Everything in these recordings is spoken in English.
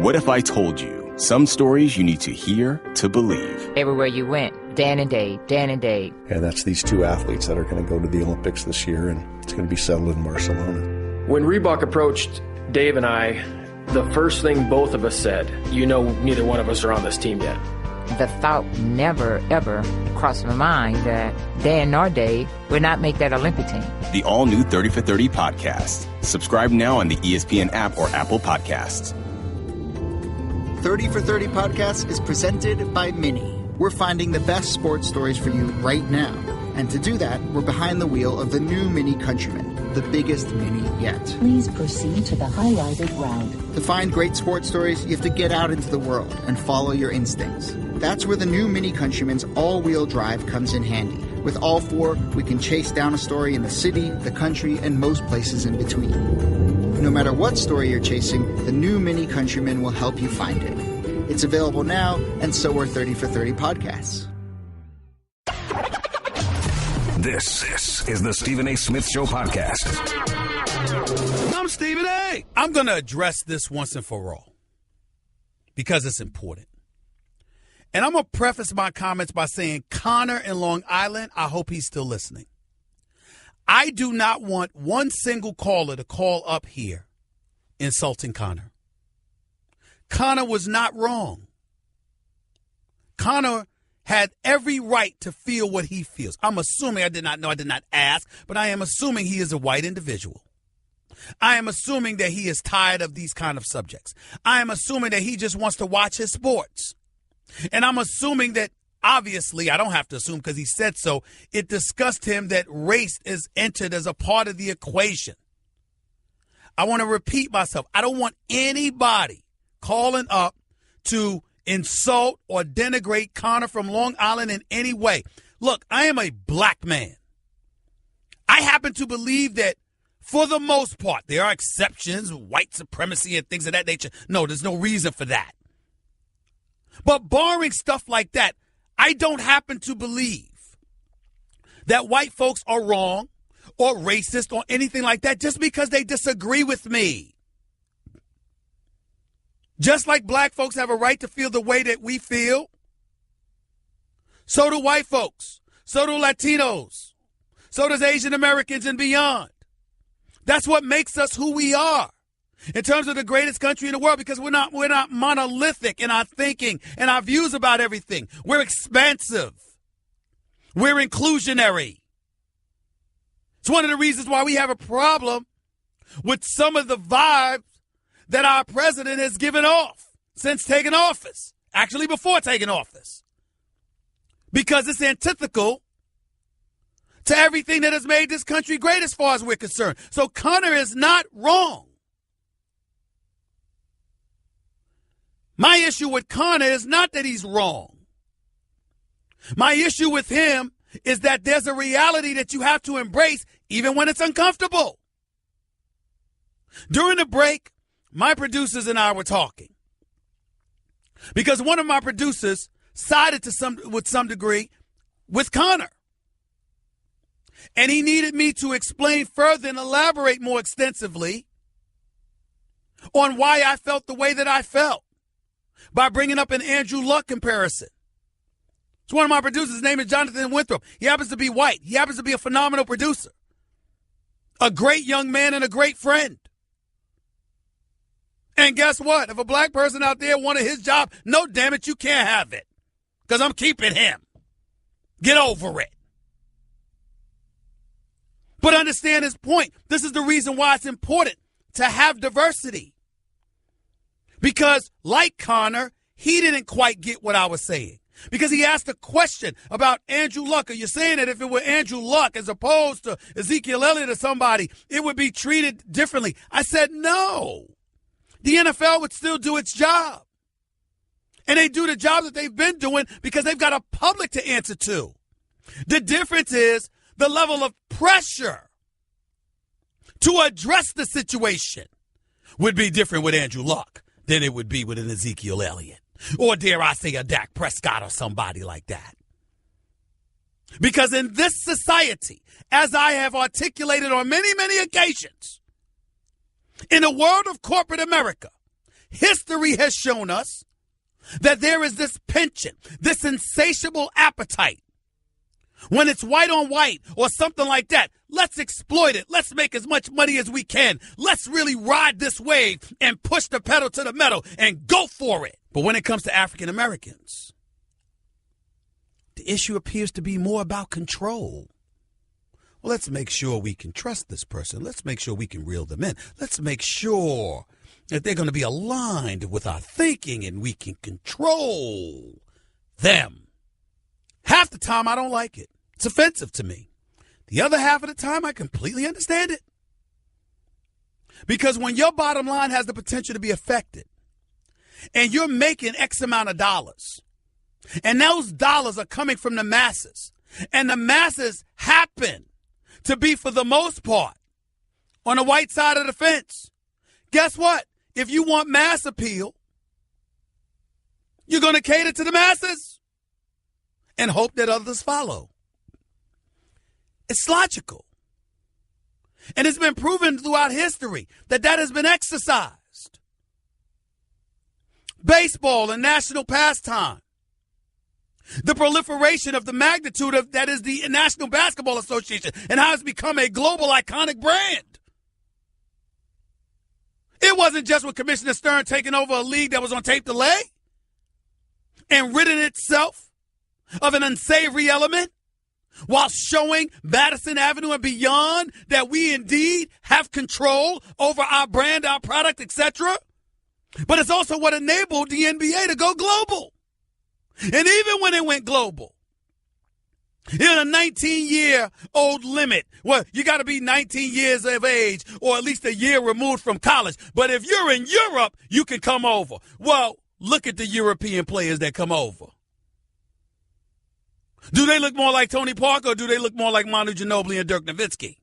What if I told you some stories you need to hear to believe? Everywhere you went, Dan and Dave, Dan and Dave. And that's these two athletes that are going to go to the Olympics this year, and it's going to be settled in Barcelona. When Reebok approached Dave and I, the first thing both of us said, neither one of us are on this team yet. The thought never, ever crossed my mind that Dan nor Dave would not make that Olympic team. The all-new 30 for 30 podcast. Subscribe now on the ESPN app or Apple Podcasts. 30 for 30 podcast is presented by Mini. We're finding the best sports stories for you right now. And to do that, we're behind the wheel of the new Mini Countryman, the biggest Mini yet. Please proceed to the highlighted route. To find great sports stories, you have to get out into the world and follow your instincts. That's where the new Mini Countryman's all-wheel drive comes in handy. With all four, we can chase down a story in the city, the country, and most places in between. No matter what story you're chasing, the new Mini Countryman will help you find it. It's available now, and so are 30 for 30 podcasts. This is the Stephen A. Smith Show podcast. I'm Stephen A. I'm going to address this once and for all because it's important. And I'm going to preface my comments by saying Connor in Long Island, I hope he's still listening. I do not want one single caller to call up here insulting Connor. Connor was not wrong. Connor had every right to feel what he feels. I'm assuming, I did not ask, but I am assuming he is a white individual. I am assuming that he is tired of these kind of subjects. I am assuming that he just wants to watch his sports. And I'm assuming that, obviously, I don't have to assume because he said so, it disgusted him that race is entered as a part of the equation. I want to repeat myself. I don't want anybody calling up to insult or denigrate Connor from Long Island in any way. Look, I am a black man. I happen to believe that for the most part, there are exceptions, white supremacy and things of that nature. No, there's no reason for that. But barring stuff like that, I don't happen to believe that white folks are wrong or racist or anything like that just because they disagree with me. Just like black folks have a right to feel the way that we feel, so do white folks, so do Latinos, so does Asian Americans and beyond. That's what makes us who we are in terms of the greatest country in the world, because we're not monolithic in our thinking and our views about everything. We're expansive. We're inclusionary. It's one of the reasons why we have a problem with some of the vibes that our president has given off since taking office, actually before taking office, because it's antithetical to everything that has made this country great as far as we're concerned. So Connor is not wrong. My issue with Connor is not that he's wrong. My issue with him is that there's a reality that you have to embrace even when it's uncomfortable. During the break, my producers and I were talking because one of my producers sided with some degree with Connor. And he needed me to explain further and elaborate more extensively on why I felt the way that I felt by bringing up an Andrew Luck comparison. It's one of my producers. His name is Jonathan Winthrop. He happens to be white. He happens to be a phenomenal producer, a great young man and a great friend. And guess what? If a black person out there wanted his job, no, damn it, you can't have it because I'm keeping him. Get over it. But understand his point. This is the reason why it's important to have diversity. Because like Connor, he didn't quite get what I was saying. Because he asked a question about Andrew Luck. Are you saying that if it were Andrew Luck as opposed to Ezekiel Elliott or somebody, it would be treated differently? I said no. The NFL would still do its job. And they do the job that they've been doing because they've got a public to answer to. The difference is the level of pressure to address the situation would be different with Andrew Luck than it would be with an Ezekiel Elliott. Or dare I say a Dak Prescott or somebody like that. Because in this society, as I have articulated on many, many occasions, in the world of corporate America, history has shown us that there is this penchant, this insatiable appetite. When it's white on white or something like that, let's exploit it. Let's make as much money as we can. Let's really ride this wave and push the pedal to the metal and go for it. But when it comes to African Americans, the issue appears to be more about control. Well, let's make sure we can trust this person. Let's make sure we can reel them in. Let's make sure that they're going to be aligned with our thinking and we can control them. Half the time, I don't like it. It's offensive to me. The other half of the time, I completely understand it. Because when your bottom line has the potential to be affected and you're making X amount of dollars, and those dollars are coming from the masses, and the masses happen to be, for the most part, on the white side of the fence, guess what? If you want mass appeal, you're going to cater to the masses and hope that others follow. It's logical. And it's been proven throughout history that that has been exercised. Baseball and national pastime. The proliferation of the magnitude of that is the National Basketball Association and how it's become a global iconic brand. It wasn't just with Commissioner Stern taking over a league that was on tape delay and ridding itself of an unsavory element while showing Madison Avenue and beyond that we indeed have control over our brand, our product, etc. But it's also what enabled the NBA to go global. And even when it went global, in a 19-year-old limit, well, you got to be 19 years of age or at least a year removed from college. But if you're in Europe, you can come over. Well, look at the European players that come over. Do they look more like Tony Parker or do they look more like Manu Ginobili and Dirk Nowitzki?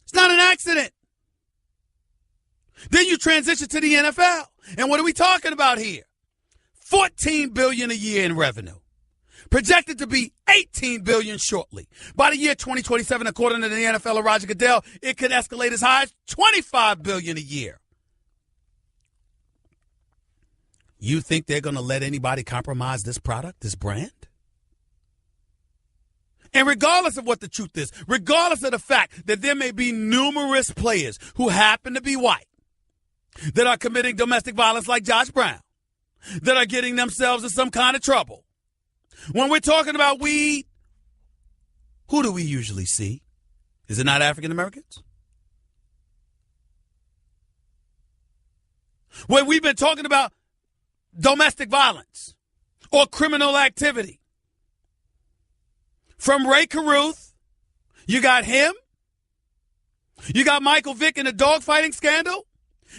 It's not an accident. Then you transition to the NFL. And what are we talking about here? $14 billion a year in revenue. Projected to be $18 billion shortly. By the year 2027, according to the NFL, Roger Goodell, it could escalate as high as $25 billion a year. You think they're going to let anybody compromise this product, this brand? And regardless of what the truth is, regardless of the fact that there may be numerous players who happen to be white that are committing domestic violence like Josh Brown, that are getting themselves in some kind of trouble. When we're talking about weed, who do we usually see? Is it not African Americans? When we've been talking about domestic violence or criminal activity, from Ray Caruth, you got him, you got Michael Vick in the dogfighting scandal,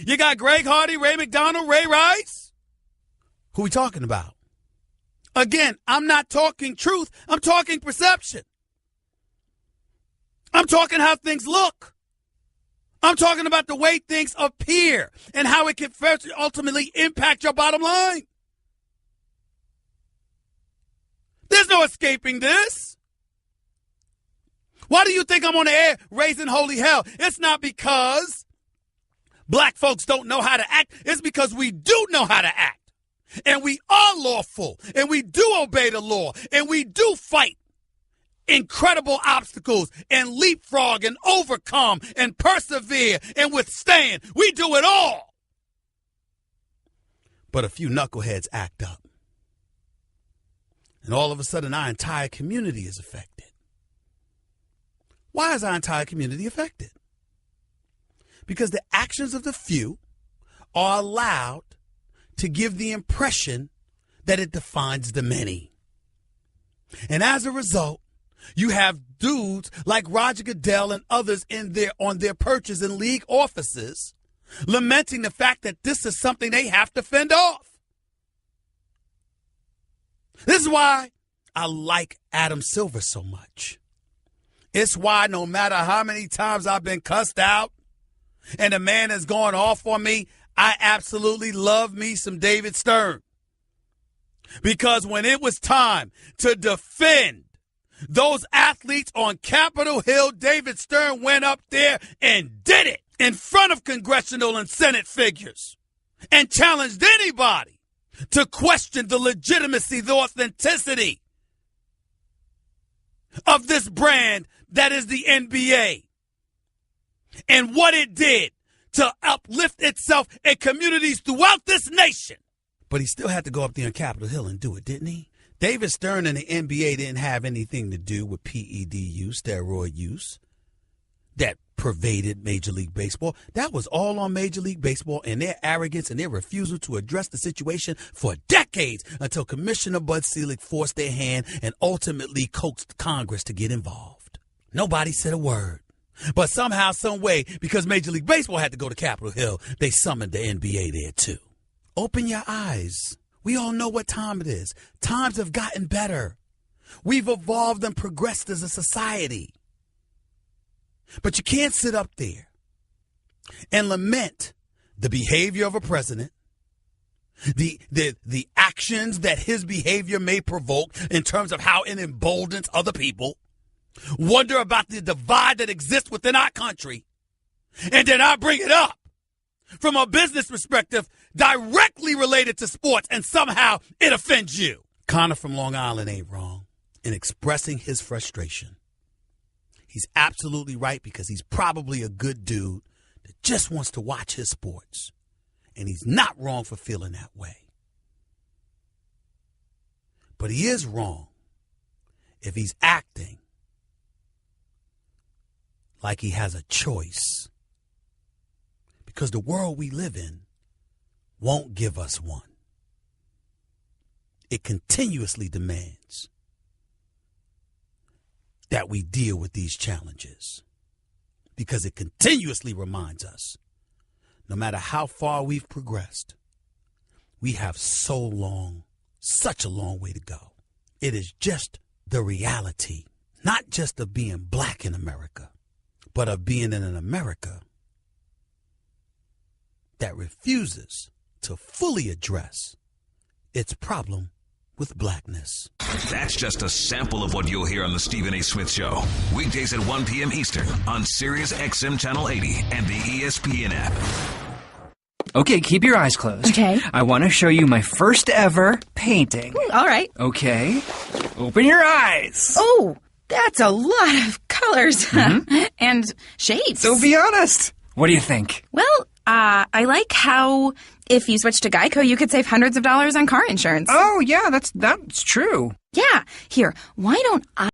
you got Greg Hardy, Ray McDonald, Ray Rice. Who are we talking about? Again, I'm not talking truth. I'm talking perception. I'm talking how things look. I'm talking about the way things appear and how it can ultimately impact your bottom line. There's no escaping this. Why do you think I'm on the air raising holy hell? It's not because black folks don't know how to act. It's because we do know how to act. And we are lawful. And we do obey the law. And we do fight incredible obstacles and leapfrog and overcome and persevere and withstand. We do it all. But a few knuckleheads act up. And all of a sudden, our entire community is affected. Why is our entire community affected? Because the actions of the few are allowed to give the impression that it defines the many. And as a result, you have dudes like Roger Goodell and others on their perches in league offices lamenting the fact that this is something they have to fend off. This is why I like Adam Silver so much. It's why no matter how many times I've been cussed out and the man has gone off on me, I absolutely love me some David Stern. Because when it was time to defend those athletes on Capitol Hill, David Stern went up there and did it. in front of congressional and Senate figures and challenged anybody to question the legitimacy, the authenticity of this brand that is the NBA and what it did to uplift itself in communities throughout this nation. But he still had to go up there on Capitol Hill and do it, didn't he? David Stern and the NBA didn't have anything to do with PED use, steroid use, that pervaded Major League Baseball. That was all on Major League Baseball and their arrogance and their refusal to address the situation for decades until Commissioner Bud Selig forced their hand and ultimately coaxed Congress to get involved. Nobody said a word. But somehow, some way, because Major League Baseball had to go to Capitol Hill, they summoned the NBA there too. Open your eyes. We all know what time it is. Times have gotten better. We've evolved and progressed as a society. But you can't sit up there and lament the behavior of a president, the actions that his behavior may provoke in terms of how it emboldens other people, wonder about the divide that exists within our country, and then I bring it up from a business perspective directly related to sports, and somehow it offends you. Connor from Long Island ain't wrong in expressing his frustration. He's absolutely right because he's probably a good dude that just wants to watch his sports. And he's not wrong for feeling that way. But he is wrong if he's acting like he has a choice. Because the world we live in won't give us one. It continuously demands that we deal with these challenges, because it continuously reminds us, no matter how far we've progressed, we have such a long way to go. It is just the reality, not just of being black in America, but of being in an America that refuses to fully address its problem with blackness. That's just a sample of what you'll hear on the Stephen A. Smith Show. Weekdays at 1 p.m. Eastern on Sirius XM Channel 80 and the ESPN app. Okay, keep your eyes closed. Okay. I want to show you my first ever painting. All right. Okay. Open your eyes. Oh, that's a lot of colors and shades. So be honest. What do you think? Well, I like how if you switch to Geico, you could save hundreds of dollars on car insurance. Oh, yeah, that's true. Yeah. Here, why don't I...